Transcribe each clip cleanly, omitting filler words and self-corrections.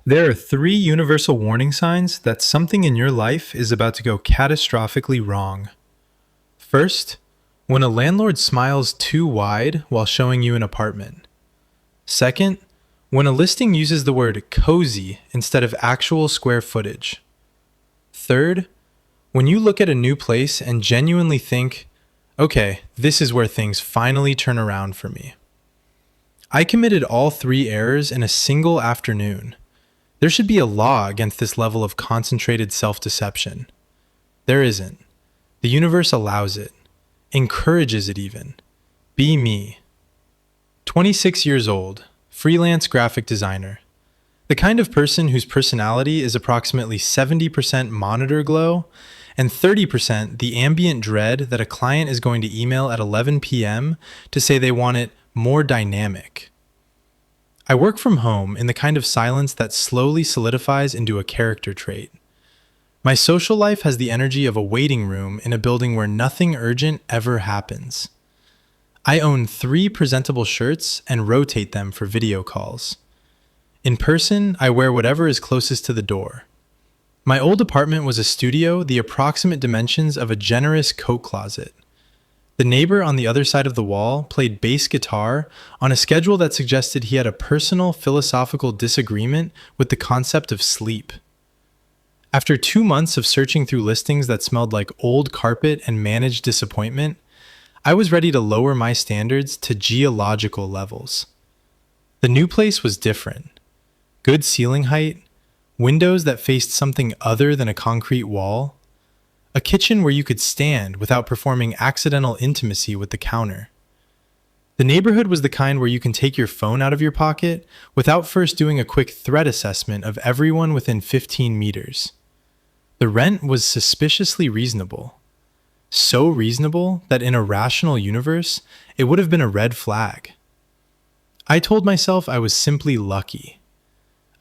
There are three universal warning signs that something in your life is about to go catastrophically wrong. First, when a landlord smiles too wide while showing you an apartment. Second, when a listing uses the word cozy instead of actual square footage. Third, when you look at a new place and genuinely think, okay, this is where things finally turn around for me. I committed all three errors in a single afternoon. There should be a law against this level of concentrated self-deception. There isn't. The universe allows it, encourages it even. Be me. 26 years old, freelance graphic designer. The kind of person whose personality is approximately 70% monitor glow and 30% the ambient dread that a client is going to email at 11 p.m. to say they want it more dynamic. I work from home in the kind of silence that slowly solidifies into a character trait. My social life has the energy of a waiting room in a building where nothing urgent ever happens. I own 3 presentable shirts and rotate them for video calls. In person, I wear whatever is closest to the door. My old apartment was a studio the approximate dimensions of a generous coat closet. The neighbor on the other side of the wall played bass guitar on a schedule that suggested he had a personal philosophical disagreement with the concept of sleep. After 2 months of searching through listings that smelled like old carpet and managed disappointment, I was ready to lower my standards to geological levels. The new place was different. Good ceiling height, windows that faced something other than a concrete wall, a kitchen where you could stand without performing accidental intimacy with the counter. The neighborhood was the kind where you can take your phone out of your pocket without first doing a quick threat assessment of everyone within 15 meters. The rent was suspiciously reasonable. So reasonable that in a rational universe, it would have been a red flag. I told myself I was simply lucky.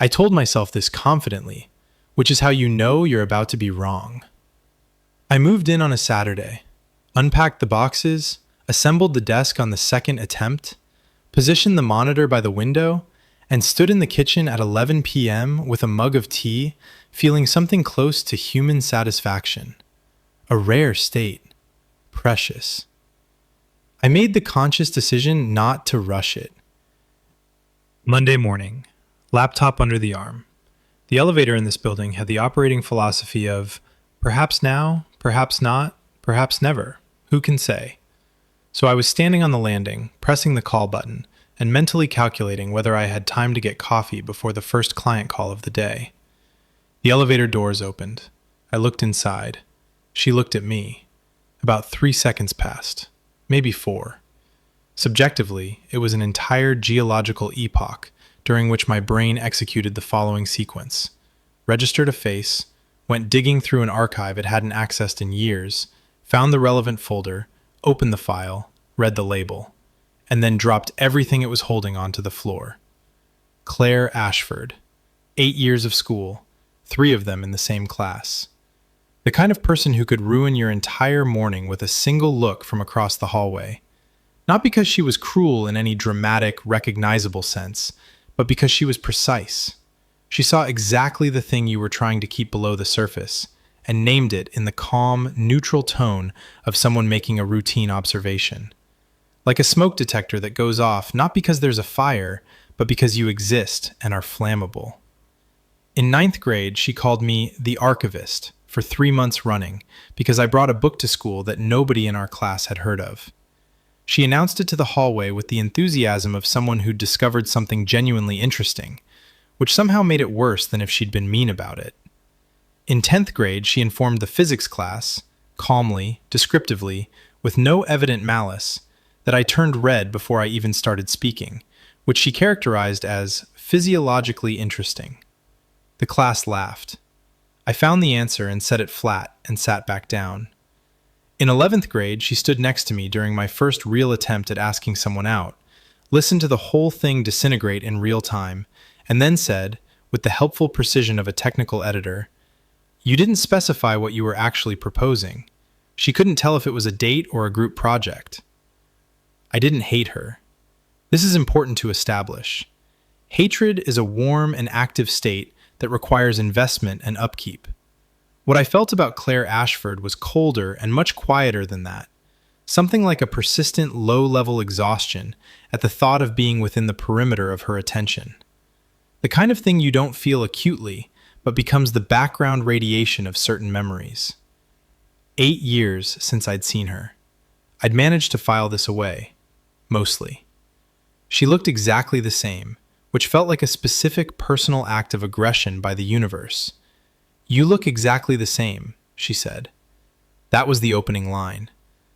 I told myself this confidently, which is how you know you're about to be wrong. I moved in on a Saturday, unpacked the boxes, assembled the desk on the second attempt, positioned the monitor by the window, and stood in the kitchen at 11 p.m. with a mug of tea, feeling something close to human satisfaction. A rare state. Precious. I made the conscious decision not to rush it. Monday morning, laptop under the arm. The elevator in this building had the operating philosophy of perhaps now, perhaps not, perhaps never. Who can say? So I was standing on the landing, pressing the call button, and mentally calculating whether I had time to get coffee before the first client call of the day. The elevator doors opened. I looked inside. She looked at me. About 3 seconds passed, maybe 4. Subjectively, it was an entire geological epoch during which my brain executed the following sequence: registered a face, went digging through an archive it hadn't accessed in years, found the relevant folder, opened the file, read the label, and then dropped everything it was holding onto the floor. Claire Ashford. 8 years of school, 3 of them in the same class. The kind of person who could ruin your entire morning with a single look from across the hallway. Not because she was cruel in any dramatic, recognizable sense, but because she was precise. She saw exactly the thing you were trying to keep below the surface, and named it in the calm, neutral tone of someone making a routine observation. Like a smoke detector that goes off not because there's a fire, but because you exist and are flammable. In 9th grade, she called me the archivist for 3 months running because I brought a book to school that nobody in our class had heard of. She announced it to the hallway with the enthusiasm of someone who'd discovered something genuinely interesting, which somehow made it worse than if she'd been mean about it. In 10th grade, she informed the physics class, calmly, descriptively, with no evident malice, that I turned red before I even started speaking, which she characterized as physiologically interesting. The class laughed. I found the answer and set it flat and sat back down. In 11th grade, she stood next to me during my first real attempt at asking someone out, listened to the whole thing disintegrate in real time, and then said, with the helpful precision of a technical editor, "You didn't specify what you were actually proposing." She couldn't tell if it was a date or a group project. I didn't hate her. This is important to establish. Hatred is a warm and active state that requires investment and upkeep. What I felt about Claire Ashford was colder and much quieter than that, something like a persistent low-level exhaustion at the thought of being within the perimeter of her attention. The kind of thing you don't feel acutely, but becomes the background radiation of certain memories. 8 years since I'd seen her. I'd managed to file this away. Mostly. She looked exactly the same, which felt like a specific personal act of aggression by the universe. "You look exactly the same," she said. That was the opening line.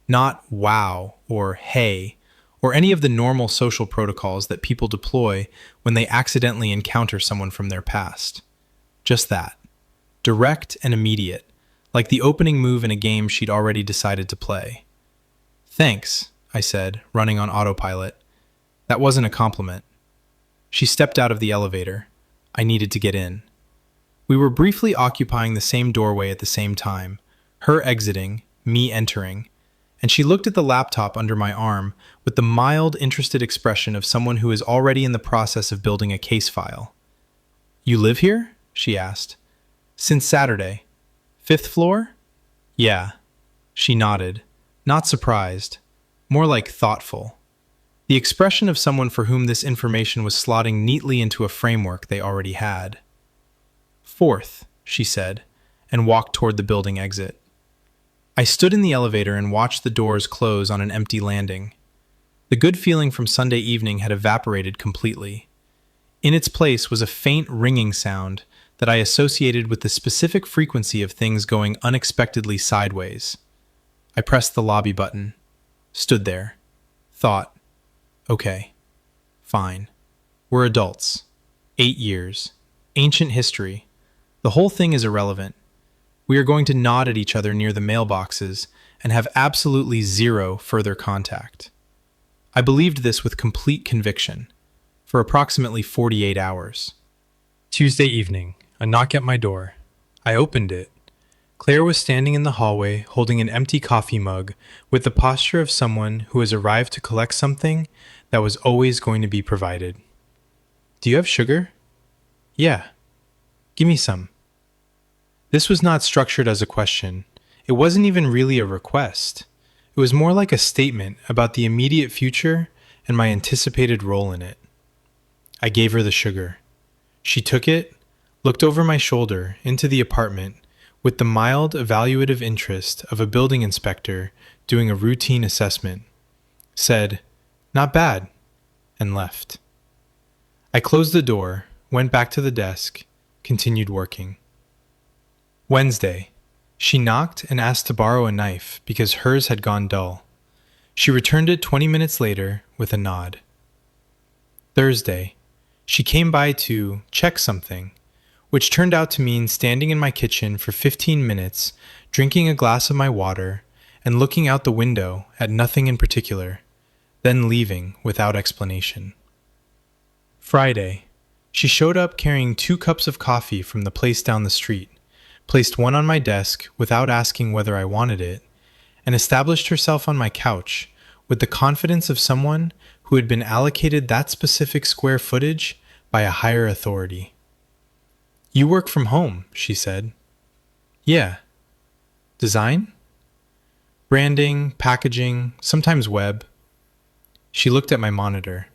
Not "wow" or "hey," or any of the normal social protocols that people deploy when they accidentally encounter someone from their past. Just that. Direct and immediate, like the opening move in a game she'd already decided to play. "Thanks," I said, running on autopilot. That wasn't a compliment. She stepped out of the elevator. I needed to get in. We were briefly occupying the same doorway at the same time, her exiting, me entering, and she looked at the laptop under my arm with the mild, interested expression of someone who is already in the process of building a case file. "You live here?" she asked. "Since Saturday. 5th floor?" "Yeah." She nodded, not surprised, more like thoughtful. The expression of someone for whom this information was slotting neatly into a framework they already had. "4th," she said, and walked toward the building exit. I stood in the elevator and watched the doors close on an empty landing. The good feeling from Sunday evening had evaporated completely. In its place was a faint ringing sound that I associated with the specific frequency of things going unexpectedly sideways. I pressed the lobby button, stood there, thought, okay, fine. We're adults. 8 years. Ancient history. The whole thing is irrelevant. We are going to nod at each other near the mailboxes and have absolutely zero further contact. I believed this with complete conviction, for approximately 48 hours. Tuesday evening, a knock at my door. I opened it. Claire was standing in the hallway holding an empty coffee mug with the posture of someone who has arrived to collect something that was always going to be provided. "Do you have sugar?" "Yeah." "Give me some." This was not structured as a question. It wasn't even really a request. It was more like a statement about the immediate future and my anticipated role in it. I gave her the sugar. She took it, looked over my shoulder into the apartment with the mild evaluative interest of a building inspector doing a routine assessment, said, "Not bad," and left. I closed the door, went back to the desk, continued working. Wednesday. She knocked and asked to borrow a knife because hers had gone dull. She returned it 20 minutes later with a nod. Thursday. She came by to check something, which turned out to mean standing in my kitchen for 15 minutes, drinking a glass of my water, and looking out the window at nothing in particular, then leaving without explanation. Friday. She showed up carrying 2 cups of coffee from the place down the street, placed one on my desk without asking whether I wanted it, and established herself on my couch with the confidence of someone who had been allocated that specific square footage by a higher authority. "You work from home," she said. "Yeah." "Design?" "Branding, packaging, sometimes web." She looked at my monitor.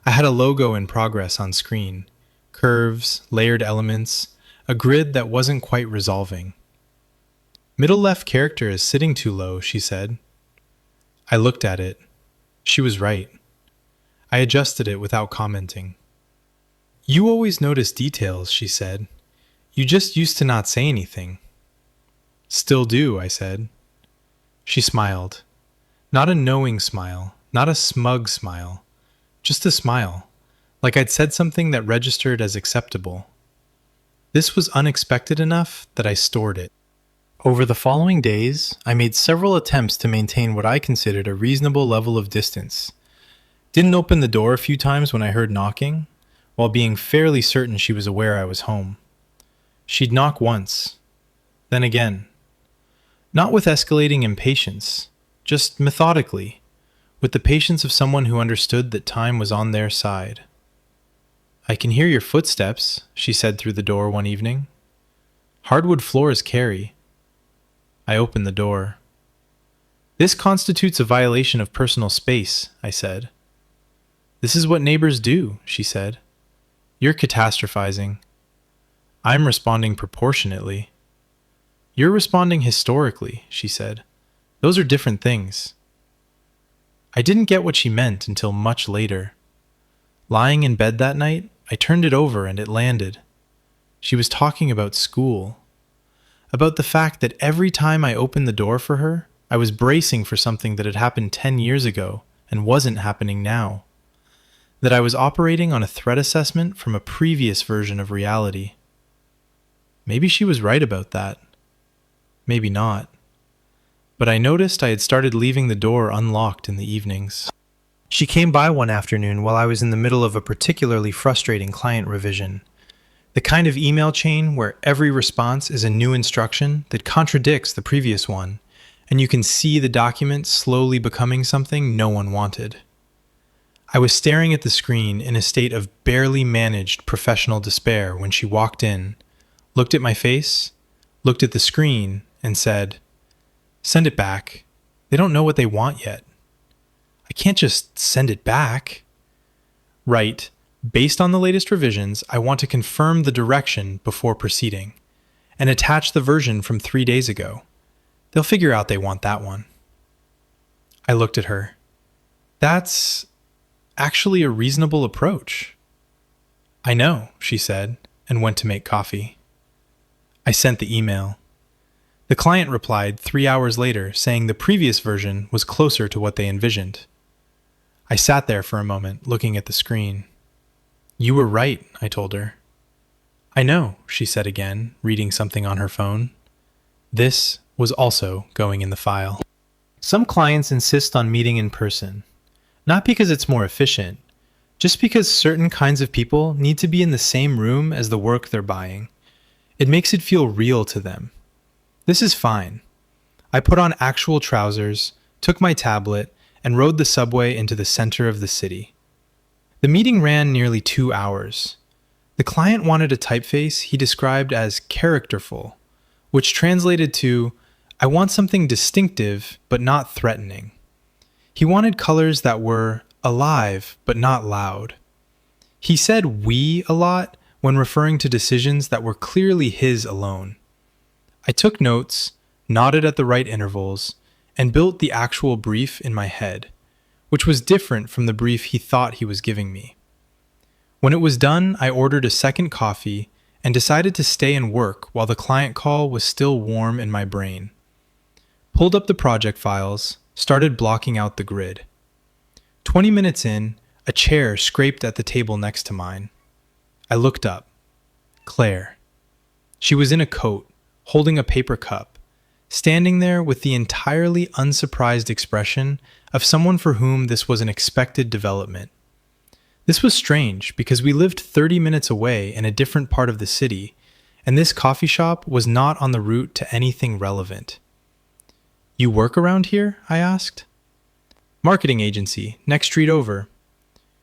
I had a logo in progress on screen, curves, layered elements, a grid that wasn't quite resolving. "Middle left character is sitting too low," she said. I looked at it. She was right. I adjusted it without commenting. "You always notice details," she said. "You just used to not say anything." "Still do," I said. She smiled. Not a knowing smile, not a smug smile. Just a smile, like I'd said something that registered as acceptable. This was unexpected enough that I stored it. Over the following days, I made several attempts to maintain what I considered a reasonable level of distance. Didn't open the door a few times when I heard knocking, while being fairly certain she was aware I was home. She'd knock once, then again. Not with escalating impatience, just methodically, with the patience of someone who understood that time was on their side. I can hear your footsteps, she said through the door one evening. Hardwood floors carry. I opened the door. This constitutes a violation of personal space, I said. This is what neighbors do, she said. You're catastrophizing. I'm responding proportionately. You're responding historically, she said. Those are different things. I didn't get what she meant until much later. Lying in bed that night, I turned it over and it landed. She was talking about school. About the fact that every time I opened the door for her, I was bracing for something that had happened 10 years ago and wasn't happening now. That I was operating on a threat assessment from a previous version of reality. Maybe she was right about that. Maybe not. But I noticed I had started leaving the door unlocked in the evenings. She came by one afternoon while I was in the middle of a particularly frustrating client revision. The kind of email chain where every response is a new instruction that contradicts the previous one, and you can see the document slowly becoming something no one wanted. I was staring at the screen in a state of barely managed professional despair when she walked in, looked at my face, looked at the screen, and said, "Send it back. They don't know what they want yet." I can't just send it back. Right. Based on the latest revisions, I want to confirm the direction before proceeding, and attach the version from 3 days ago. They'll figure out they want that one. I looked at her. That's actually a reasonable approach. I know, she said, and went to make coffee. I sent the email. The client replied 3 hours later, saying the previous version was closer to what they envisioned. I sat there for a moment, looking at the screen. You were right, I told her. I know, she said again, reading something on her phone. This was also going in the file. Some clients insist on meeting in person, not because it's more efficient, just because certain kinds of people need to be in the same room as the work they're buying. It makes it feel real to them. This is fine. I put on actual trousers, took my tablet, and rode the subway into the center of the city. The meeting ran nearly 2 hours. The client wanted a typeface he described as characterful, which translated to, I want something distinctive but not threatening. He wanted colors that were alive but not loud. He said "we" a lot when referring to decisions that were clearly his alone. I took notes, nodded at the right intervals, and built the actual brief in my head, which was different from the brief he thought he was giving me. When it was done, I ordered a second coffee and decided to stay and work while the client call was still warm in my brain. Pulled up the project files, started blocking out the grid. 20 minutes in, a chair scraped at the table next to mine. I looked up. Claire. She was in a coat, holding a paper cup, standing there with the entirely unsurprised expression of someone for whom this was an expected development. This was strange because we lived 30 minutes away in a different part of the city, and this coffee shop was not on the route to anything relevant. You work around here? I asked. Marketing agency, next street over.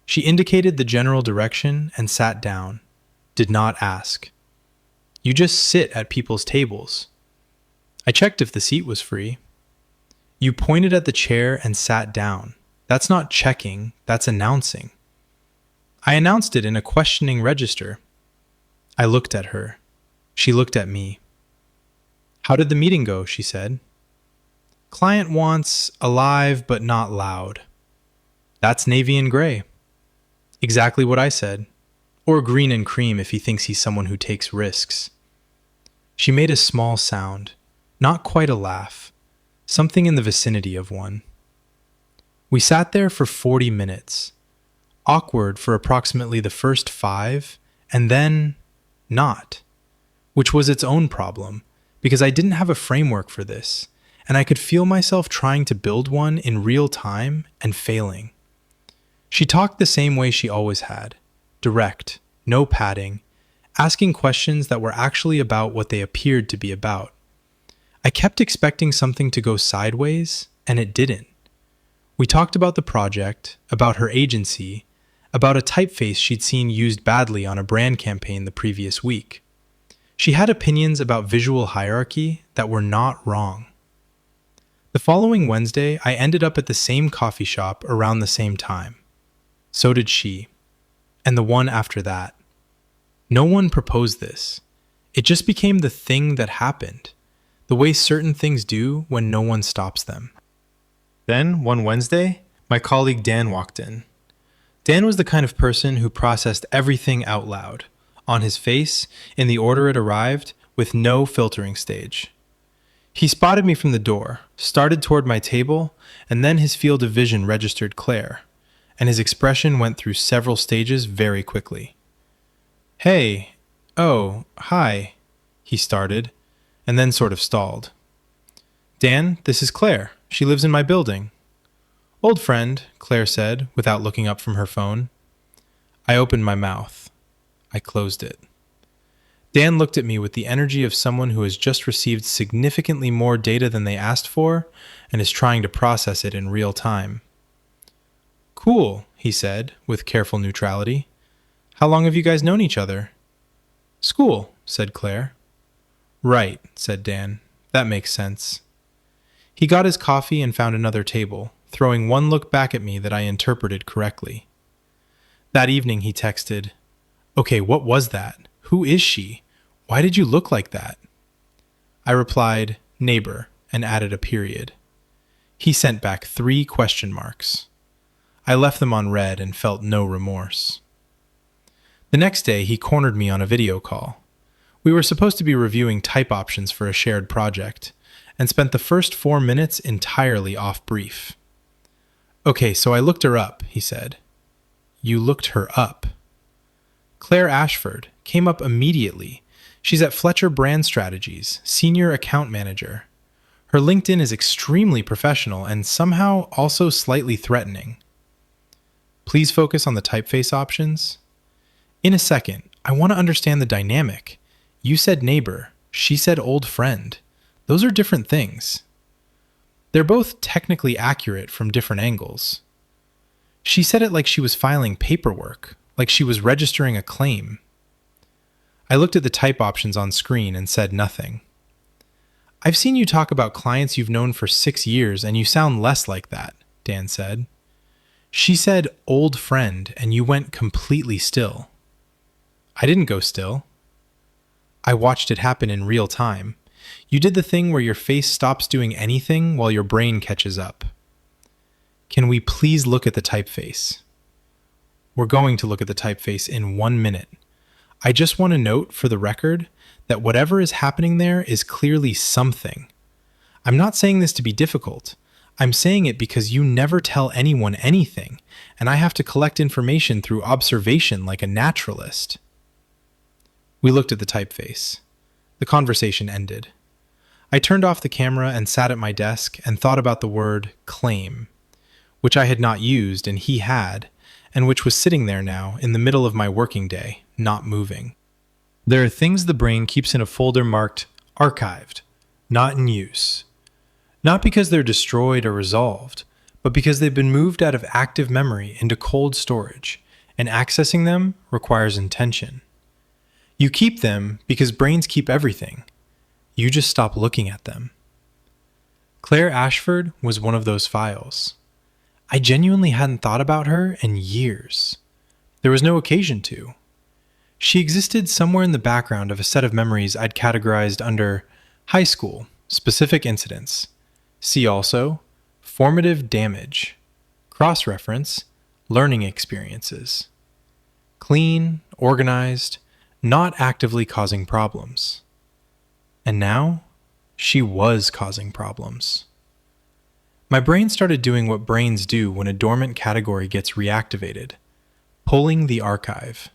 She indicated the general direction and sat down. Did not ask. You just sit at people's tables. I checked if the seat was free. You pointed at the chair and sat down. That's not checking, that's announcing. I announced it in a questioning register. I looked at her. She looked at me. How did the meeting go? She said. Client wants alive but not loud. That's navy and gray. Exactly what I said. Or green and cream if he thinks he's someone who takes risks. She made a small sound, not quite a laugh, something in the vicinity of one. We sat there for 40 minutes, awkward for approximately the first 5, and then not, which was its own problem, because I didn't have a framework for this, and I could feel myself trying to build one in real time and failing. She talked the same way she always had, direct, no padding, asking questions that were actually about what they appeared to be about. I kept expecting something to go sideways, and it didn't. We talked about the project, about her agency, about a typeface she'd seen used badly on a brand campaign the previous week. She had opinions about visual hierarchy that were not wrong. The following Wednesday, I ended up at the same coffee shop around the same time. So did she. And the one after that. No one proposed this. It just became the thing that happened, the way certain things do when no one stops them. Then, one Wednesday, my colleague Dan walked in. Dan was the kind of person who processed everything out loud, on his face, in the order it arrived, with no filtering stage. He spotted me from the door, started toward my table, and then his field of vision registered Claire, and his expression went through several stages very quickly. "Hey, oh, hi," he started, and then sort of stalled. "Dan, this is Claire. She lives in my building." "Old friend," Claire said, without looking up from her phone. I opened my mouth. I closed it. Dan looked at me with the energy of someone who has just received significantly more data than they asked for and is trying to process it in real time. "Cool," he said, with careful neutrality. "How long have you guys known each other?" "School," said Claire. "Right," said Dan. "That makes sense." He got his coffee and found another table, throwing one look back at me that I interpreted correctly. That evening he texted, "Okay, what was that? Who is she? Why did you look like that?" I replied, "Neighbor," and added a period. He sent back 3 question marks. I left them on read and felt no remorse. The next day, he cornered me on a video call. We were supposed to be reviewing type options for a shared project, and spent the first 4 minutes entirely off brief. "Okay, so I looked her up," he said. "You looked her up?" "Claire Ashford came up immediately. She's at Fletcher Brand Strategies, Senior Account Manager. Her LinkedIn is extremely professional and somehow also slightly threatening." "Please focus on the typeface options." "In a second, I want to understand the dynamic. You said neighbor, she said old friend. Those are different things." "They're both technically accurate from different angles." "She said it like she was filing paperwork, like she was registering a claim." I looked at the type options on screen and said nothing. "I've seen you talk about clients you've known for 6 years and you sound less like that," Dan said. "She said old friend and you went completely still." "I didn't go still." "I watched it happen in real time. You did the thing where your face stops doing anything while your brain catches up." "Can we please look at the typeface?" "We're going to look at the typeface in 1 minute. I just want to note, for the record, that whatever is happening there is clearly something. I'm not saying this to be difficult. I'm saying it because you never tell anyone anything, and I have to collect information through observation like a naturalist." We looked at the typeface. The conversation ended. I turned off the camera and sat at my desk and thought about the word claim, which I had not used and he had, and which was sitting there now in the middle of my working day, not moving. There are things the brain keeps in a folder marked archived, not in use. Not because they're destroyed or resolved, but because they've been moved out of active memory into cold storage, and accessing them requires intention. You keep them because brains keep everything. You just stop looking at them. Claire Ashford was one of those files. I genuinely hadn't thought about her in years. There was no occasion to. She existed somewhere in the background of a set of memories I'd categorized under high school, specific incidents. See also, formative damage, cross-reference, learning experiences. Clean, organized, not actively causing problems. And now, she was causing problems. My brain started doing what brains do when a dormant category gets reactivated, pulling the archive.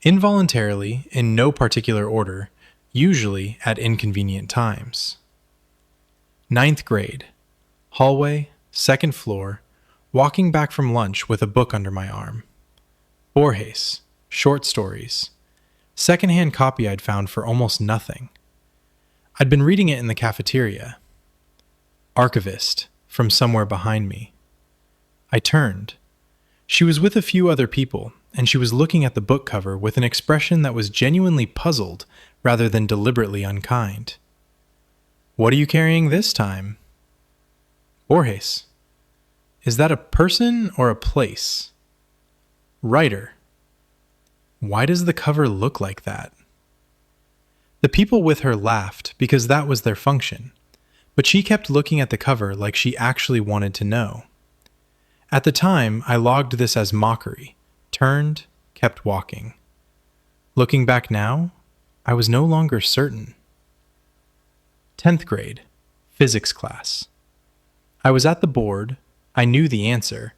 Involuntarily, in no particular order, usually at inconvenient times. 9th grade. Hallway, 2nd floor, walking back from lunch with a book under my arm. Borges, short stories. Secondhand copy I'd found for almost nothing. I'd been reading it in the cafeteria. Archivist, from somewhere behind me. I turned. She was with a few other people, and she was looking at the book cover with an expression that was genuinely puzzled rather than deliberately unkind. "What are you carrying this time?" "Borges." "Is that a person or a place?" "Writer." "Why does the cover look like that?" The people with her laughed because that was their function, but she kept looking at the cover like she actually wanted to know. At the time, I logged this as mockery, turned, kept walking. Looking back now, I was no longer certain. 10th grade, physics class. I was at the board, I knew the answer,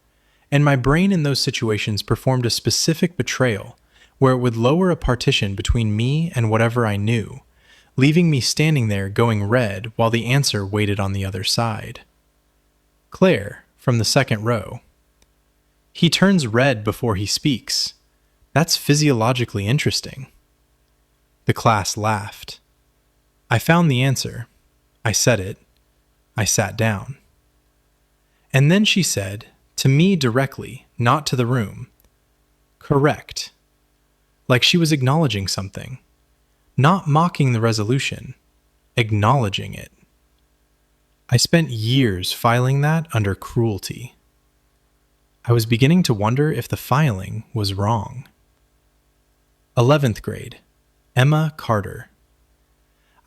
and my brain in those situations performed a specific betrayal where it would lower a partition between me and whatever I knew, leaving me standing there going red while the answer waited on the other side. Claire, from the second row. "He turns red before he speaks. That's physiologically interesting." The class laughed. I found the answer. I said it. I sat down. And then she said, to me directly, not to the room, "Correct." Like she was acknowledging something. Not mocking the resolution, acknowledging it. I spent years filing that under cruelty. I was beginning to wonder if the filing was wrong. 11th grade, Emma Carter.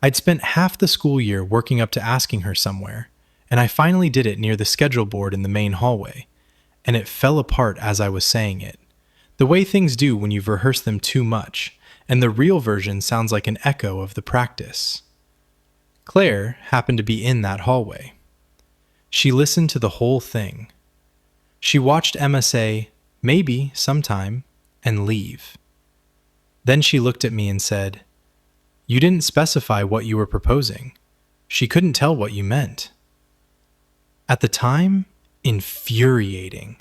I'd spent half the school year working up to asking her somewhere, and I finally did it near the schedule board in the main hallway, and it fell apart as I was saying it, the way things do when you've rehearsed them too much, and the real version sounds like an echo of the practice. Claire happened to be in that hallway. She listened to the whole thing. She watched Emma say, "Maybe, sometime," and leave. Then she looked at me and said, "You didn't specify what you were proposing. She couldn't tell what you meant." At the time, infuriating.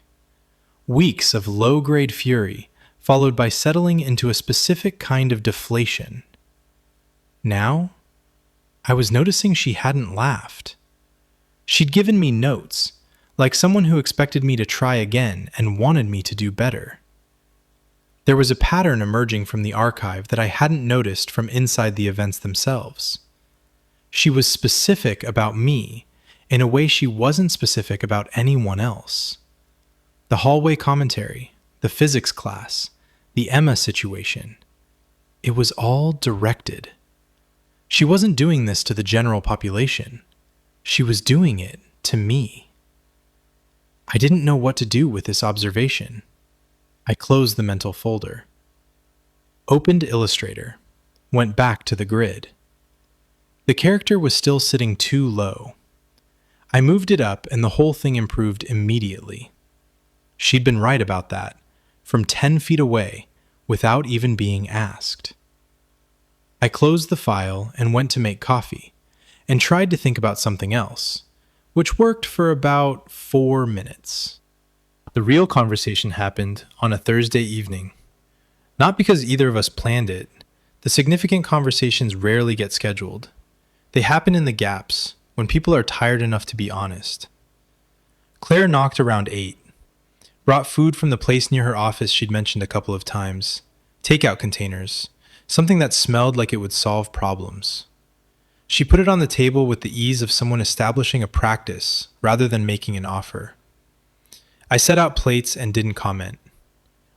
Weeks of low-grade fury, followed by settling into a specific kind of deflation. Now, I was noticing she hadn't laughed. She'd given me notes, like someone who expected me to try again and wanted me to do better. There was a pattern emerging from the archive that I hadn't noticed from inside the events themselves. She was specific about me in a way she wasn't specific about anyone else. The hallway commentary, the physics class, the Emma situation. It was all directed. She wasn't doing this to the general population. She was doing it to me. I didn't know what to do with this observation. I closed the mental folder. Opened Illustrator. Went back to the grid. The character was still sitting too low. I moved it up and the whole thing improved immediately. She'd been right about that, from 10 feet away, without even being asked. I closed the file and went to make coffee, and tried to think about something else, which worked for about 4 minutes. The real conversation happened on a Thursday evening. Not because either of us planned it. The significant conversations rarely get scheduled. They happen in the gaps, when people are tired enough to be honest. Claire knocked around 8. Brought food from the place near her office she'd mentioned a couple of times. Takeout containers. Something that smelled like it would solve problems. She put it on the table with the ease of someone establishing a practice rather than making an offer. I set out plates and didn't comment.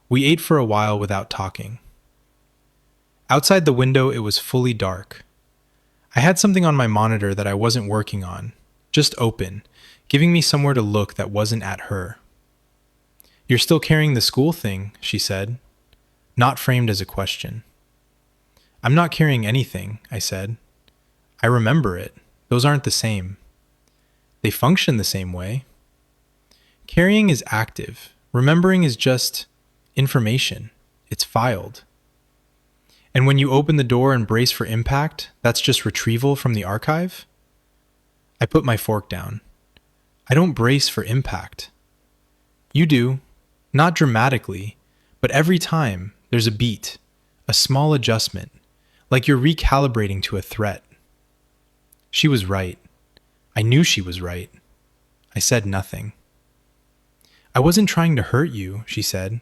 We ate for a while without talking. Outside the window, it was fully dark. I had something on my monitor that I wasn't working on, just open, giving me somewhere to look that wasn't at her. "You're still carrying the school thing," she said, not framed as a question. "I'm not carrying anything," I said. "I remember it. Those aren't the same." "They function the same way." Carrying is active. Remembering is just information. It's filed. And when you open the door and brace for impact, that's just retrieval from the archive? I put my fork down. I don't brace for impact. You do. Not dramatically, but every time there's a beat, a small adjustment, like you're recalibrating to a threat. She was right. I knew she was right. I said nothing. I wasn't trying to hurt you, she said.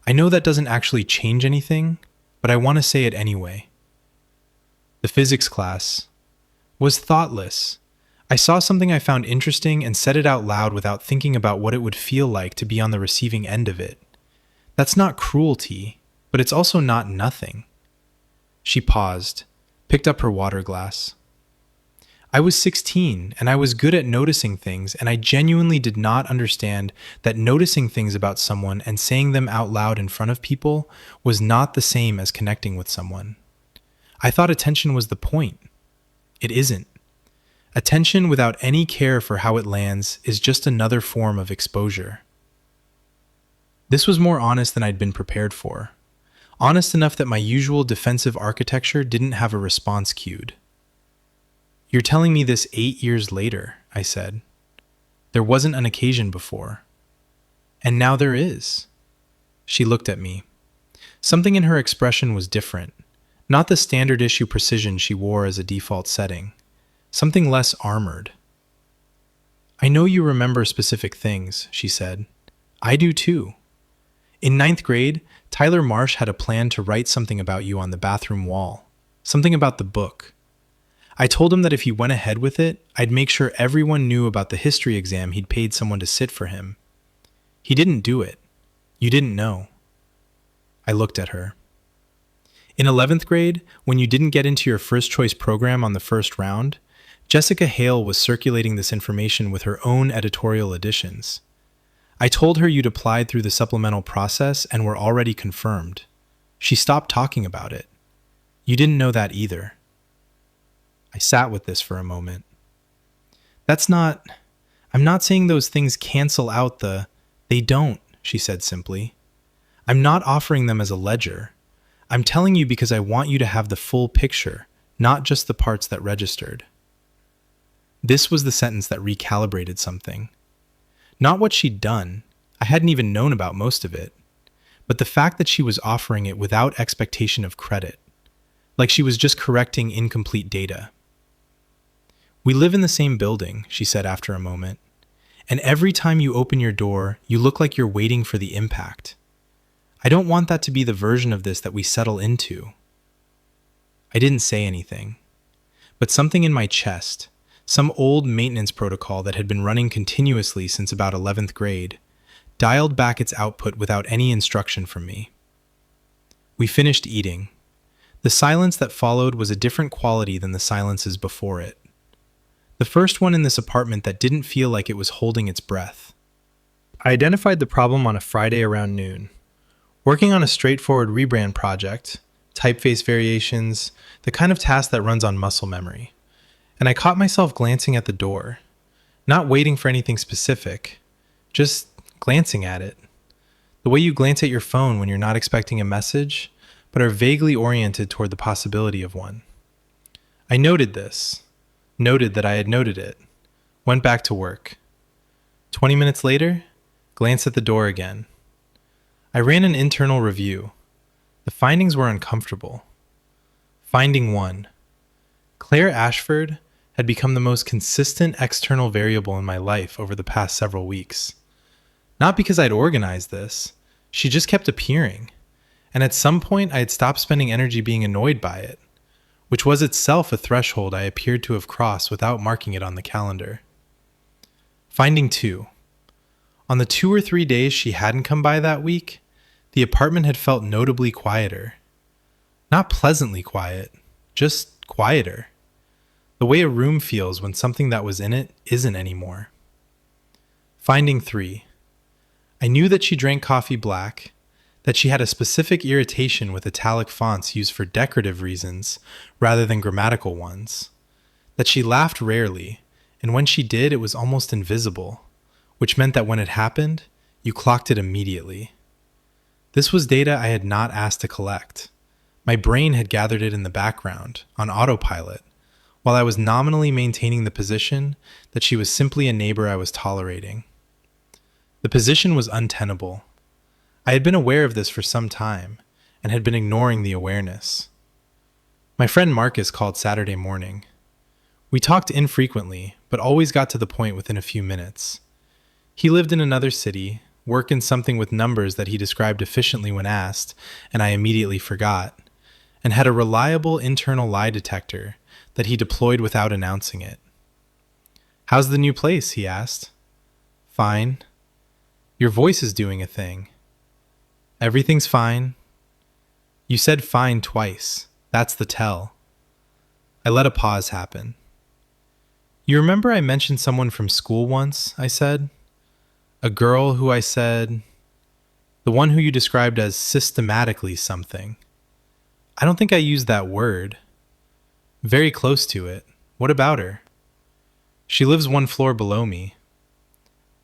I know that doesn't actually change anything, but I want to say it anyway. The physics class was thoughtless. I saw something I found interesting and said it out loud without thinking about what it would feel like to be on the receiving end of it. That's not cruelty, but it's also not nothing. She paused, picked up her water glass. I was 16 and I was good at noticing things, and I genuinely did not understand that noticing things about someone and saying them out loud in front of people was not the same as connecting with someone. I thought attention was the point. It isn't. Attention without any care for how it lands is just another form of exposure. This was more honest than I'd been prepared for. Honest enough that my usual defensive architecture didn't have a response queued. You're telling me this 8 years later, I said. There wasn't an occasion before. And now there is. She looked at me. Something in her expression was different. Not the standard issue precision she wore as a default setting. Something less armored. I know you remember specific things, she said. I do too. In 9th grade, Tyler Marsh had a plan to write something about you on the bathroom wall. Something about the book. I told him that if he went ahead with it, I'd make sure everyone knew about the history exam he'd paid someone to sit for him. He didn't do it. You didn't know. I looked at her. In 11th grade, when you didn't get into your first choice program on the first round, Jessica Hale was circulating this information with her own editorial additions. I told her you'd applied through the supplemental process and were already confirmed. She stopped talking about it. You didn't know that either. I sat with this for a moment. I'm not saying those things cancel out they don't, she said simply. I'm not offering them as a ledger. I'm telling you because I want you to have the full picture, not just the parts that registered. This was the sentence that recalibrated something. Not what she'd done. I hadn't even known about most of it. But the fact that she was offering it without expectation of credit. Like she was just correcting incomplete data. We live in the same building, she said after a moment. And every time you open your door, you look like you're waiting for the impact. I don't want that to be the version of this that we settle into. I didn't say anything. But something in my chest, some old maintenance protocol that had been running continuously since about 11th grade, dialed back its output without any instruction from me. We finished eating. The silence that followed was a different quality than the silences before it. The first one in this apartment that didn't feel like it was holding its breath. I identified the problem on a Friday around noon. Working on a straightforward rebrand project, typeface variations, the kind of task that runs on muscle memory. And I caught myself glancing at the door, not waiting for anything specific, just glancing at it. The way you glance at your phone when you're not expecting a message, but are vaguely oriented toward the possibility of one. I noted this, noted that I had noted it, went back to work. 20 minutes later, glanced at the door again. I ran an internal review. The findings were uncomfortable. Finding 1. Claire Ashford had become the most consistent external variable in my life over the past several weeks. Not because I'd organized this, she just kept appearing, and at some point I had stopped spending energy being annoyed by it, which was itself a threshold I appeared to have crossed without marking it on the calendar. Finding 2. On the 2 or 3 days she hadn't come by that week, the apartment had felt notably quieter. Not pleasantly quiet, just quieter. The way a room feels when something that was in it isn't anymore. Finding 3. I knew that she drank coffee black, that she had a specific irritation with italic fonts used for decorative reasons rather than grammatical ones, that she laughed rarely, and when she did, it was almost invisible, which meant that when it happened, you clocked it immediately. This was data I had not asked to collect. My brain had gathered it in the background, on autopilot, while I was nominally maintaining the position that she was simply a neighbor I was tolerating. The position was untenable. I had been aware of this for some time, and had been ignoring the awareness. My friend Marcus called Saturday morning. We talked infrequently, but always got to the point within a few minutes. He lived in another city, worked in something with numbers that he described efficiently when asked, and I immediately forgot, and had a reliable internal lie detector that he deployed without announcing it. "How's the new place?" he asked. "Fine." "Your voice is doing a thing." "Everything's fine." "You said fine twice. That's the tell." I let a pause happen. "You remember I mentioned someone from school once?" I said. "A girl who I said, the one who you described as systematically something." "I don't think I used that word." "Very close to it. What about her?" "She lives one floor below me."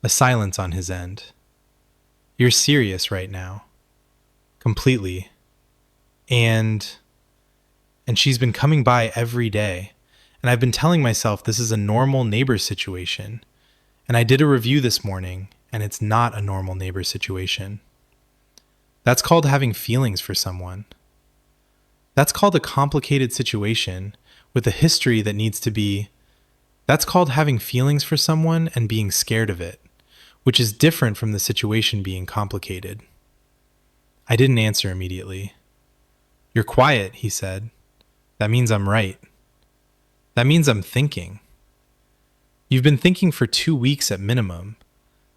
A silence on his end. "You're serious right now?" "Completely." And she's been coming by every day, and I've been telling myself this is a normal neighbor situation. And I did a review this morning, and it's not a normal neighbor situation. That's called having feelings for someone. That's called a complicated situation with a history that needs to be. That's called having feelings for someone and being scared of it, which is different from the situation being complicated. I didn't answer immediately. "You're quiet," he said. "That means I'm right. That means I'm thinking." "You've been thinking for 2 weeks at minimum.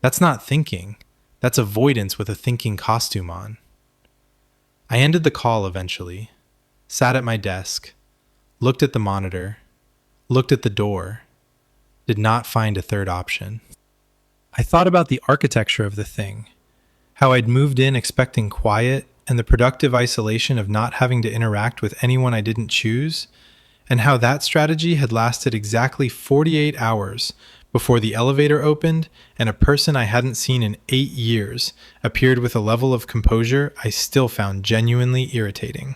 That's not thinking. That's avoidance with a thinking costume on." I ended the call eventually, sat at my desk, looked at the monitor, looked at the door, did not find a third option. I thought about the architecture of the thing, how I'd moved in expecting quiet and the productive isolation of not having to interact with anyone I didn't choose, and how that strategy had lasted exactly 48 hours before the elevator opened and a person I hadn't seen in 8 years appeared with a level of composure I still found genuinely irritating.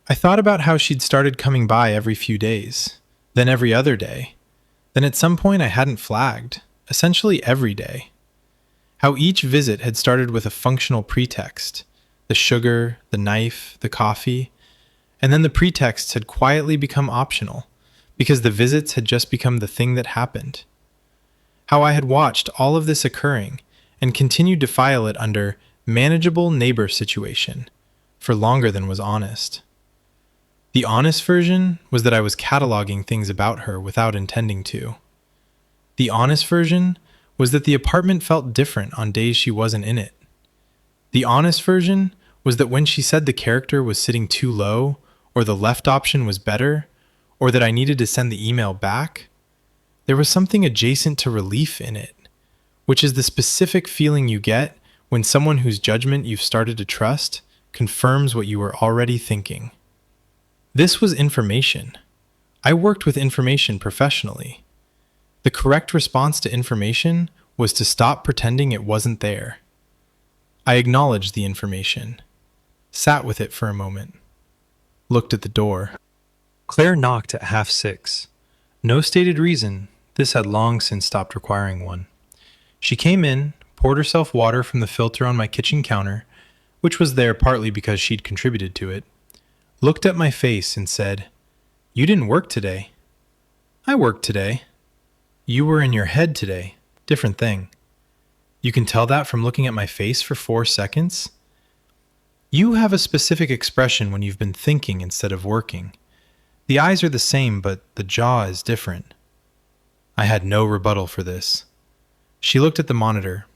I thought about how she'd started coming by every few days, then every other day, then at some point I hadn't flagged, essentially every day. How each visit had started with a functional pretext, the sugar, the knife, the coffee, and then the pretexts had quietly become optional, because the visits had just become the thing that happened. How I had watched all of this occurring and continued to file it under manageable neighbor situation for longer than was honest. The honest version was that I was cataloging things about her without intending to. The honest version was that the apartment felt different on days she wasn't in it. The honest version was that when she said the character was sitting too low, or the left option was better, or that I needed to send the email back, there was something adjacent to relief in it, which is the specific feeling you get when someone whose judgment you've started to trust confirms what you were already thinking. This was information. I worked with information professionally. The correct response to information was to stop pretending it wasn't there. I acknowledged the information, sat with it for a moment, looked at the door. Claire knocked at 6:30. No stated reason, this had long since stopped requiring one. She came in, poured herself water from the filter on my kitchen counter, which was there partly because she'd contributed to it, looked at my face and said, "You didn't work today." "I worked today." "You were in your head today. Different thing." "You can tell that from looking at my face for 4 seconds?" "You have a specific expression when you've been thinking instead of working. The eyes are the same, but the jaw is different." I had no rebuttal for this. She looked at the monitor.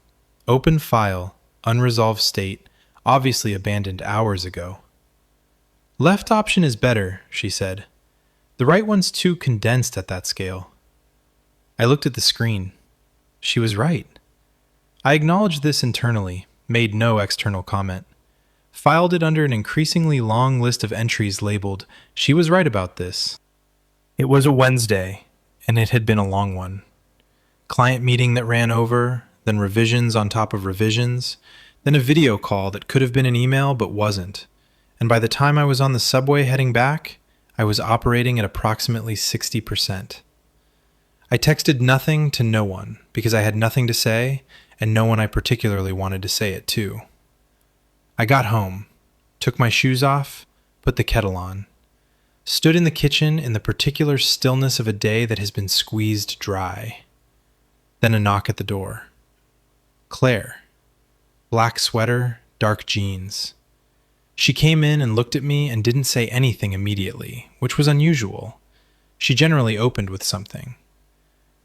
Open file, unresolved state, obviously abandoned hours ago. "Left option is better," she said. "The right one's too condensed at that scale." I looked at the screen. She was right. I acknowledged this internally, made no external comment. Filed it under an increasingly long list of entries labeled, "She was right about this." It was a Wednesday, and it had been a long one. Client meeting that ran over, then revisions on top of revisions, then a video call that could have been an email but wasn't. And by the time I was on the subway heading back, I was operating at approximately 60%. I texted nothing to no one because I had nothing to say, and no one I particularly wanted to say it to. I got home, took my shoes off, put the kettle on, stood in the kitchen in the particular stillness of a day that has been squeezed dry. Then a knock at the door. Claire. Black sweater, dark jeans. She came in and looked at me and didn't say anything immediately, which was unusual. She generally opened with something.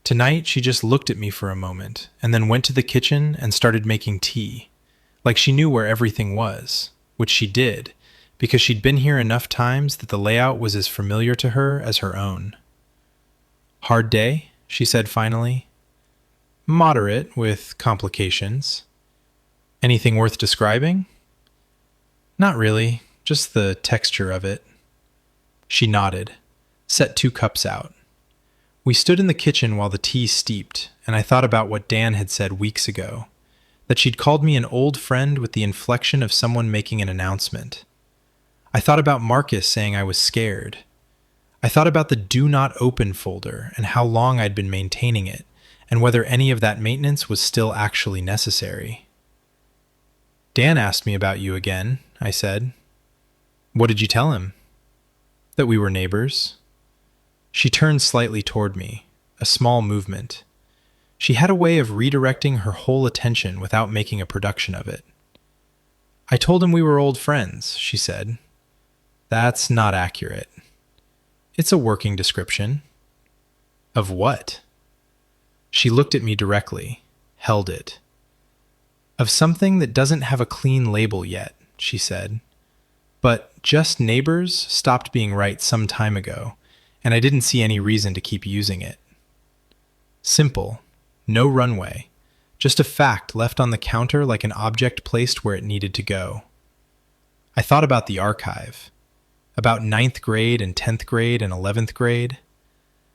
Tonight, she just looked at me for a moment and then went to the kitchen and started making tea, like she knew where everything was, which she did, because she'd been here enough times that the layout was as familiar to her as her own. "Hard day?" she said finally. "Moderate, with complications." "Anything worth describing?" "Not really, just the texture of it." She nodded, set 2 cups out. We stood in the kitchen while the tea steeped, and I thought about what Dan had said weeks ago, that she'd called me an old friend with the inflection of someone making an announcement. I thought about Marcus saying I was scared. I thought about the Do Not Open folder and how long I'd been maintaining it, and whether any of that maintenance was still actually necessary. "Dan asked me about you again," I said. "What did you tell him?" "That we were neighbors." She turned slightly toward me, a small movement. She had a way of redirecting her whole attention without making a production of it. "I told him we were old friends," she said. "That's not accurate." "It's a working description." "Of what?" She looked at me directly, held it. "Of something that doesn't have a clean label yet," she said. "But just neighbors stopped being right some time ago, and I didn't see any reason to keep using it. Simple, no runway, just a fact left on the counter like an object placed where it needed to go." I thought about the archive, about 9th grade and 10th grade and 11th grade,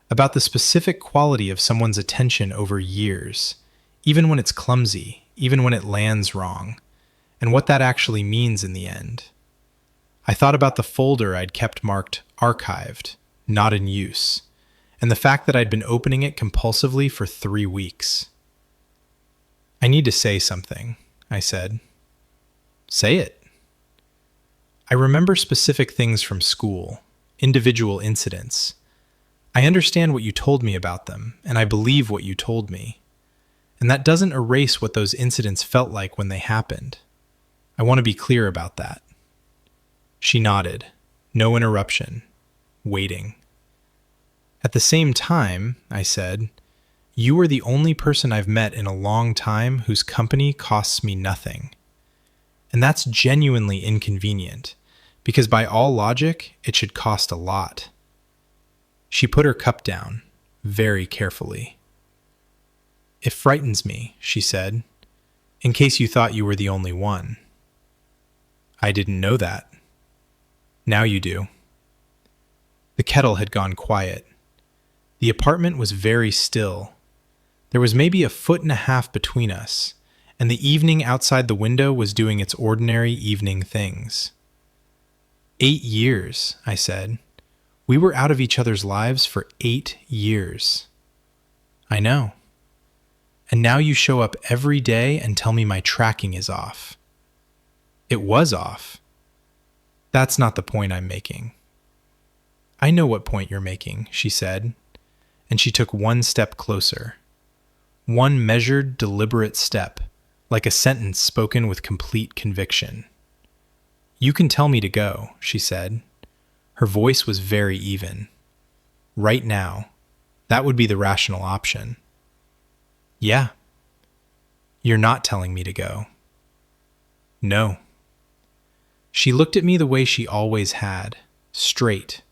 about the specific quality of someone's attention over years, even when it's clumsy, even when it lands wrong, and what that actually means in the end. I thought about the folder I'd kept marked archived, not in use, and the fact that I'd been opening it compulsively for 3 weeks. "I need to say something," I said. "Say it." "I remember specific things from school, individual incidents. I understand what you told me about them, and I believe what you told me. And that doesn't erase what those incidents felt like when they happened. I want to be clear about that." She nodded, no interruption, waiting. "At the same time," I said, "you are the only person I've met in a long time whose company costs me nothing. And that's genuinely inconvenient, because by all logic, it should cost a lot." She put her cup down, very carefully. "It frightens me," she said, "in case you thought you were the only one." "I didn't know that." "Now you do." The kettle had gone quiet. The apartment was very still. There was maybe 1.5 feet between us, and the evening outside the window was doing its ordinary evening things. 8 years, I said. We were out of each other's lives for 8 years. "I know. And now you show up every day and tell me my tracking is off." "It was off." "That's not the point I'm making." "I know what point you're making," she said, and she took 1 step closer. 1 measured, deliberate step, like a sentence spoken with complete conviction. "You can tell me to go," she said. Her voice was very even. "Right now. That would be the rational option." "Yeah." "You're not telling me to go." "No." She looked at me the way she always had, straight,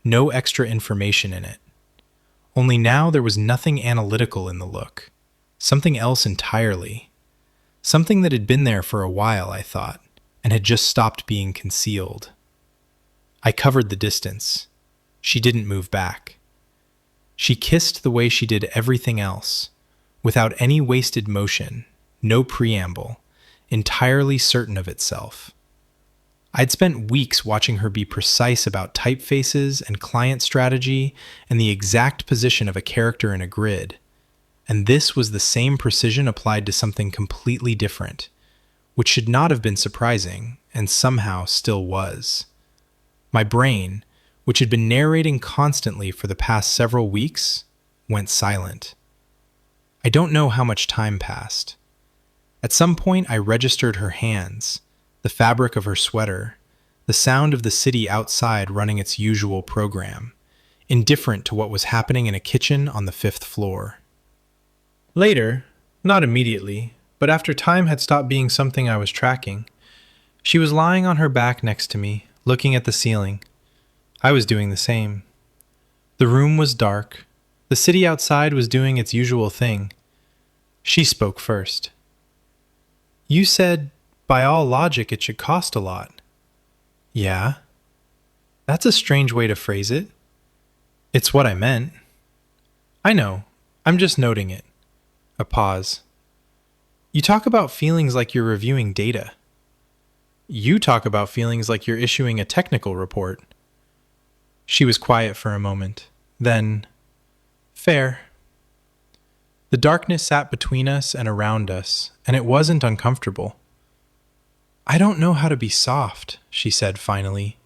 no extra information in it. Only now there was nothing analytical in the look, something else entirely. Something that had been there for a while, I thought, and had just stopped being concealed. I covered the distance. She didn't move back. She kissed the way she did everything else, without any wasted motion, no preamble, entirely certain of itself. I'd spent weeks watching her be precise about typefaces and client strategy and the exact position of a character in a grid, and this was the same precision applied to something completely different, which should not have been surprising, and somehow still was. My brain, which had been narrating constantly for the past several weeks, went silent. I don't know how much time passed. At some point, I registered her hands, the fabric of her sweater, the sound of the city outside running its usual program, indifferent to what was happening in a kitchen on the fifth floor. Later, not immediately, but after time had stopped being something I was tracking, she was lying on her back next to me, looking at the ceiling. I was doing the same. The room was dark. The city outside was doing its usual thing. She spoke first. "You said, by all logic, it should cost a lot." "Yeah." "That's a strange way to phrase it." "It's what I meant." "I know. I'm just noting it." A pause. "You talk about feelings like you're reviewing data." "You talk about feelings like you're issuing a technical report." She was quiet for a moment. Then, "Fair." The darkness sat between us and around us, and it wasn't uncomfortable. "I don't know how to be soft," she said finally.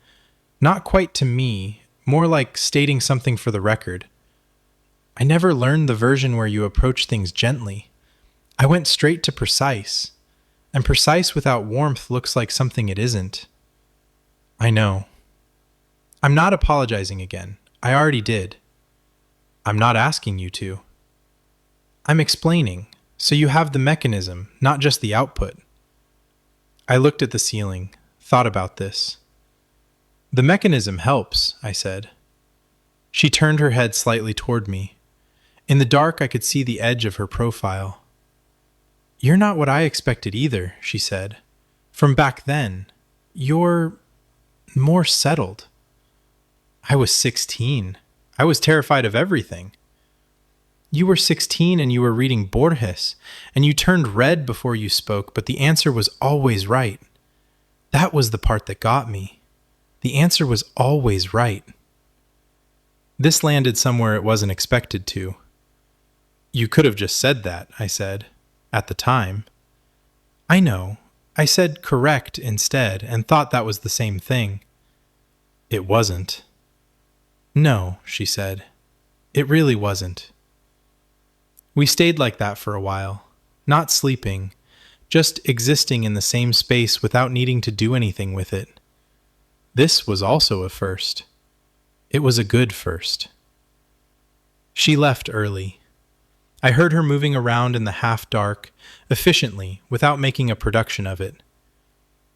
"Not quite to me, more like stating something for the record. I never learned the version where you approach things gently. I went straight to precise, and precise without warmth looks like something it isn't." "I know." "I'm not apologizing again. I already did." "I'm not asking you to." "I'm explaining, so you have the mechanism, not just the output." I looked at the ceiling, thought about this. "The mechanism helps," I said. She turned her head slightly toward me. In the dark, I could see the edge of her profile. "You're not what I expected either," she said. "From back then, you're more settled." I was 16. I was terrified of everything. "You were 16 and you were reading Borges, and you turned red before you spoke, but the answer was always right. That was the part that got me. The answer was always right." This landed somewhere it wasn't expected to. "You could have just said that," I said, "at the time." "I know. I said correct instead and thought that was the same thing." "It wasn't." "No," she said. "It really wasn't." We stayed like that for a while, not sleeping, just existing in the same space without needing to do anything with it. This was also a first. It was a good first. She left early. I heard her moving around in the half-dark, efficiently, without making a production of it.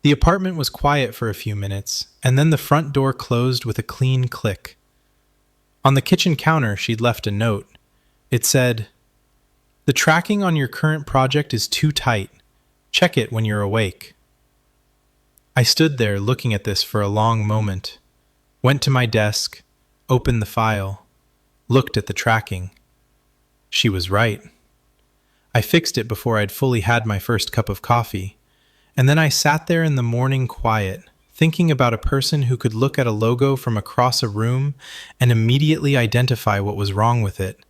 The apartment was quiet for a few minutes, and then the front door closed with a clean click. On the kitchen counter, she'd left a note. It said, "The tracking on your current project is too tight. Check it when you're awake." I stood there looking at this for a long moment, went to my desk, opened the file, looked at the tracking. She was right. I fixed it before I'd fully had my first cup of coffee, and then I sat there in the morning quiet, thinking about a person who could look at a logo from across a room and immediately identify what was wrong with it,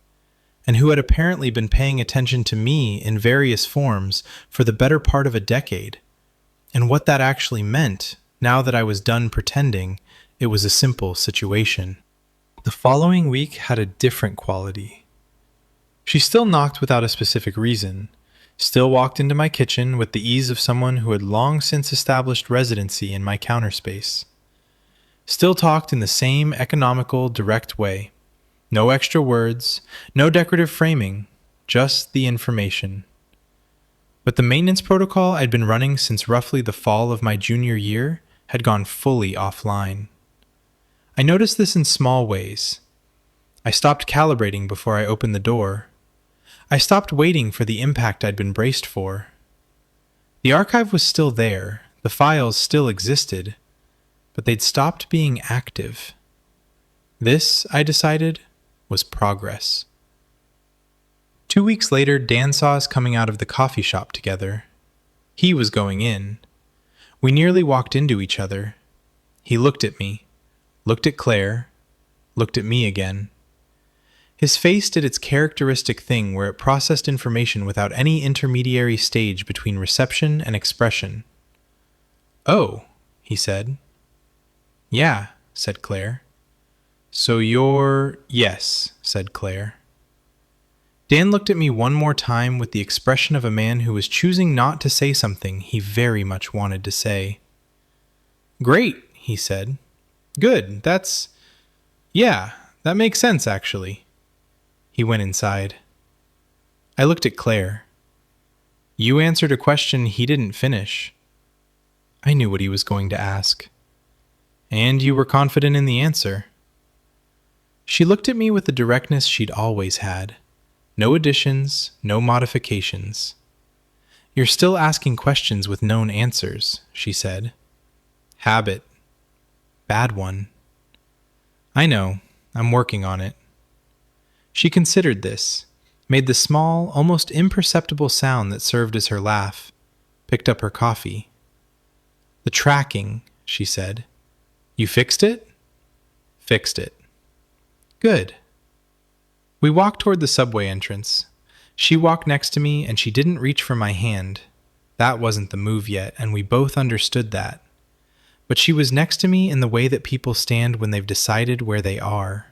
and who had apparently been paying attention to me in various forms for the better part of a decade, and what that actually meant now that I was done pretending it was a simple situation. The following week had a different quality. She still knocked without a specific reason, still walked into my kitchen with the ease of someone who had long since established residency in my counter space, still talked in the same economical, direct way. No extra words, no decorative framing, just the information. But the maintenance protocol I'd been running since roughly the fall of my junior year had gone fully offline. I noticed this in small ways. I stopped calibrating before I opened the door. I stopped waiting for the impact I'd been braced for. The archive was still there, the files still existed, but they'd stopped being active. This, I decided, was progress. 2 weeks later, Dan saw us coming out of the coffee shop together. He was going in. We nearly walked into each other. He looked at me, looked at Claire, looked at me again. His face did its characteristic thing where it processed information without any intermediary stage between reception and expression. "Oh," he said. "Yeah," said Claire. "So you're—" "Yes," said Claire. Dan looked at me one more time with the expression of a man who was choosing not to say something he very much wanted to say. "Great," he said. "Good, yeah, that makes sense, actually." He went inside. I looked at Claire. "You answered a question he didn't finish." I knew what he was going to ask. "And you were confident in the answer." She looked at me with the directness she'd always had. No additions, no modifications. "You're still asking questions with known answers," she said. "Habit. Bad one." "I know. I'm working on it." She considered this, made the small, almost imperceptible sound that served as her laugh, picked up her coffee. "The tracking," she said. "You fixed it?" "Fixed it." "Good." We walked toward the subway entrance. She walked next to me, and she didn't reach for my hand. That wasn't the move yet, and we both understood that. But she was next to me in the way that people stand when they've decided where they are.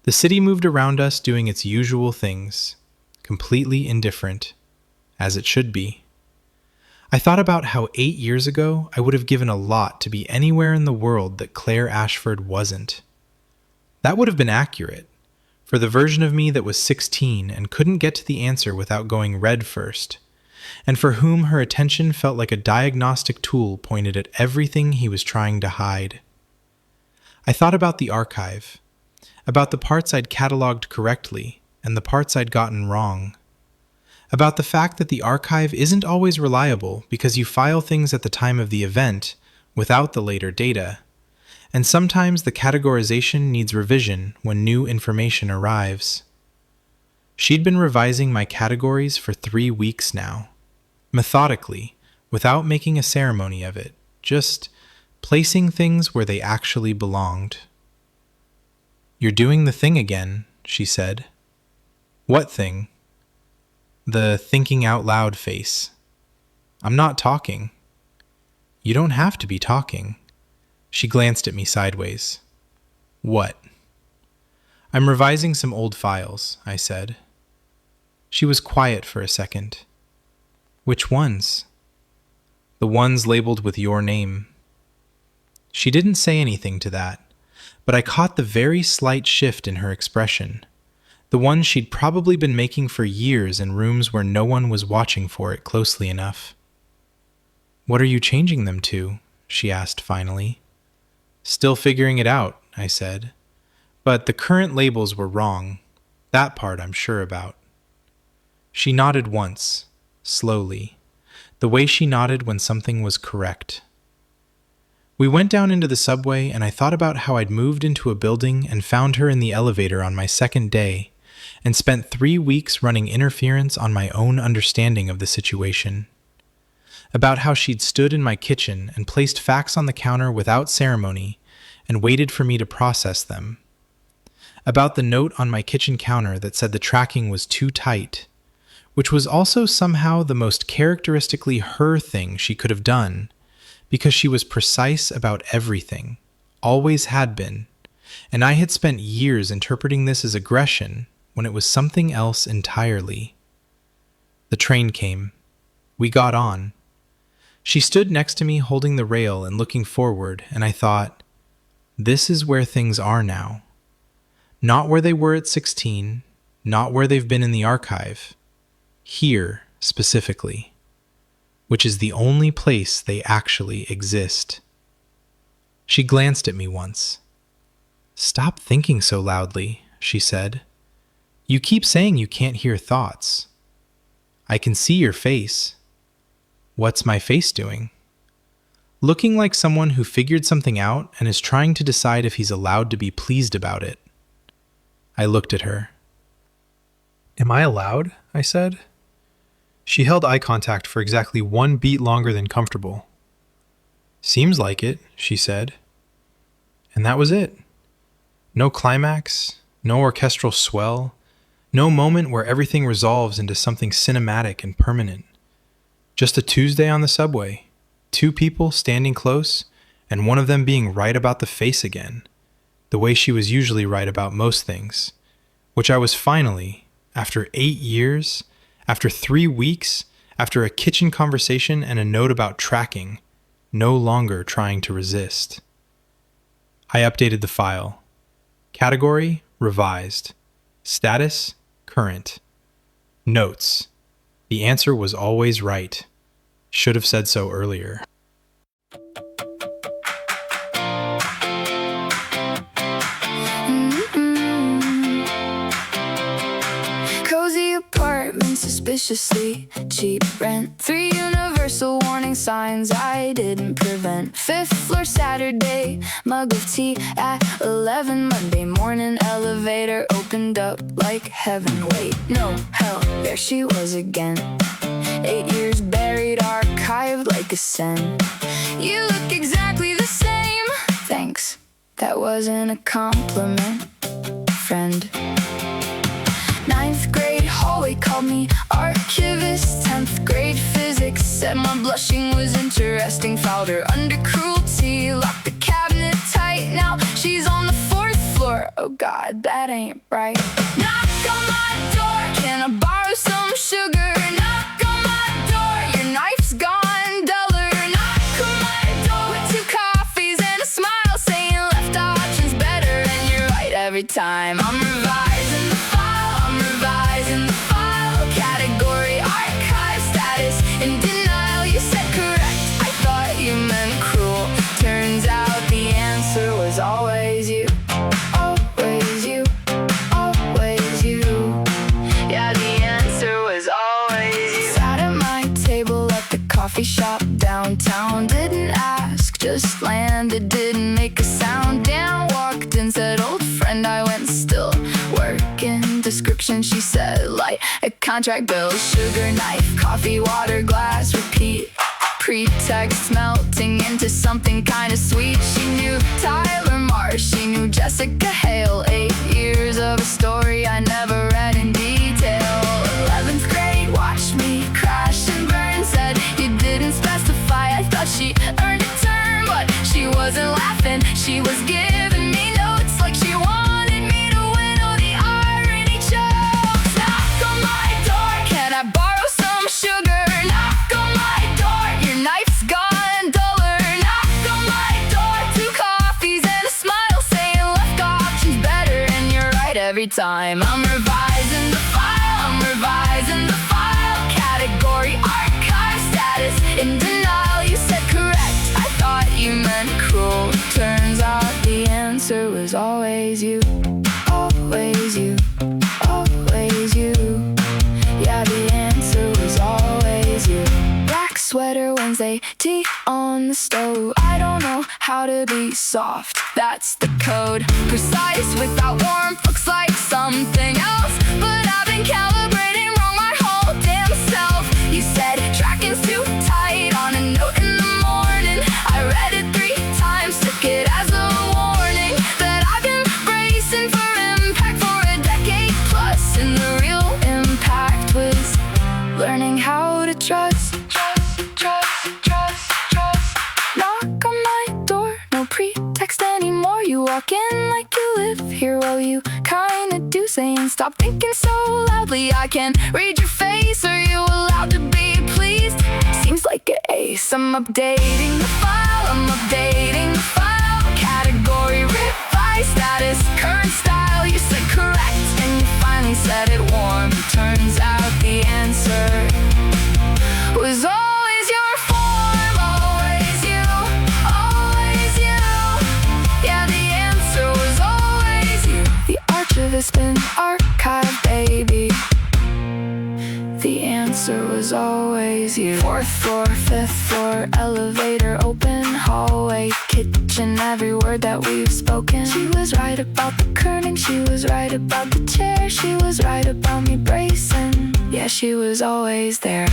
The city moved around us doing its usual things, completely indifferent, as it should be. I thought about how 8 years ago I would have given a lot to be anywhere in the world that Claire Ashford wasn't. That would have been accurate, for the version of me that was 16 and couldn't get to the answer without going red first, and for whom her attention felt like a diagnostic tool pointed at everything he was trying to hide. I thought about the archive, about the parts I'd cataloged correctly and the parts I'd gotten wrong, about the fact that the archive isn't always reliable because you file things at the time of the event without the later data, and sometimes the categorization needs revision when new information arrives. She'd been revising my categories for 3 weeks now, methodically, without making a ceremony of it, just placing things where they actually belonged. "You're doing the thing again," she said. "What thing?" "The thinking out loud face." "I'm not talking." "You don't have to be talking." She glanced at me sideways. "What?" "I'm revising some old files," I said. She was quiet for a second. "Which ones?" "The ones labeled with your name." She didn't say anything to that, but I caught the very slight shift in her expression, the one she'd probably been making for years in rooms where no one was watching for it closely enough. "What are you changing them to?" she asked finally. "Still figuring it out," I said. "But the current labels were wrong. That part I'm sure about." She nodded once, slowly, the way she nodded when something was correct. We went down into the subway, and I thought about how I'd moved into a building and found her in the elevator on my second day, and spent 3 weeks running interference on my own understanding of the situation. About how she'd stood in my kitchen and placed facts on the counter without ceremony and waited for me to process them. About the note on my kitchen counter that said the tracking was too tight, which was also somehow the most characteristically her thing she could have done, because she was precise about everything, always had been, and I had spent years interpreting this as aggression when it was something else entirely. The train came. We got on. She stood next to me holding the rail and looking forward, and I thought, this is where things are now. Not where they were at 16, not where they've been in the archive. Here, specifically, which is the only place they actually exist. She glanced at me once. "Stop thinking so loudly," she said. "You keep saying you can't hear thoughts." "I can see your face." "What's my face doing?" "Looking like someone who figured something out and is trying to decide if he's allowed to be pleased about it." I looked at her. "Am I allowed?" I said. She held eye contact for exactly 1 beat longer than comfortable. "Seems like it," she said. And that was it. No climax, no orchestral swell, no moment where everything resolves into something cinematic and permanent. Just a Tuesday on the subway, 2 people standing close, and one of them being right about the face again, the way she was usually right about most things, which I was finally, after 8 years, after 3 weeks, after a kitchen conversation and a note about tracking, no longer trying to resist. I updated the file. Category, revised. Status, current. Notes. The answer was always right. Should have said so earlier. Cozy apartment, suspiciously cheap rent. 3 universal warning signs I didn't prevent. 5th floor Saturday, mug of tea at 11. Monday morning, elevator opened up like heaven. Wait, no, hell, there she was again. 8 years buried, archived like a sin. You look exactly the same. Thanks, that wasn't a compliment, friend. 9th grade hallway called me archivist. 10th grade physics said my blushing was interesting. Fouled her under cruelty, locked the cabinet tight. Now she's on the 4th floor. Oh God, that ain't right. Knock on my door, can I borrow some sugar? Knock on my door, your knife's gone duller. Knock on my door with 2 coffees and a smile, saying left option's better, and you're right every time. I'm revising the file, I'm revising the file. Category, archive, status, in denial. You said correct, I thought you meant cruel. Turns out the answer was always you. Always you, always you. Yeah, the answer was always you. Sat at my table at the coffee shop downtown. Didn't ask, just landed, didn't make a sound. Dan walked in, said, old friend, I went, still working. Description, she said, light a contract bill. Sugar, knife, coffee, water, glass, repeat. Pretext melting into something kinda sweet. She knew Tyler Marsh, she knew Jessica Hale. 8 years of a story I never read in detail. 11th grade watched me crash and burn. Said you didn't specify, I thought she earned a turn. But she wasn't laughing, she was giving me notes like she wanted me to win. Oh, the irony chokes. Knock on my door, can I borrow some sugar? Knock on my door, your knife's gone duller. Knock on my door, 2 coffees and a smile, saying left option's better, and you're right every time. I'm revising the file, I'm revising the file. Category, archive, status, in denial. You said correct, I thought you meant cruel. Turns out the answer was always you. Always you, always you. Yeah, the answer was always you. Black sweater, Wednesday, tea on the stove. I don't know how to be soft, that's the code. Precise without warmth, looks like something else. But I've been calibrating wrong my whole damn self. You said tracking's too tight on a note in the morning. I read it 3 times, took it as a warning that I've been bracing for impact for a decade plus. And the real impact was learning how to trust. Knock on my door, no pretext anymore. You walk in like you live here, well you kinda do. Saying stop thinking so loudly, I can read your face. Are you allowed to be pleased? Seems like an ace. I'm updating the file, I'm updating the file. Category, revised, status, current style. You said correct, and you finally said it warm. Turns out the answer was always your form. Always you, always you. Yeah, the answer was always you. The archivist been archived, baby. The answer was always you. 4th floor, 5th floor, elevator open, hallway, kitchen, every word that we've spoken. She was right about the kerning, she was right about the chair. She was right about me bracing. Yeah, she was always there.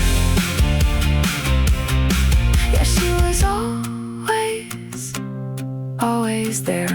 Yeah, she was always there.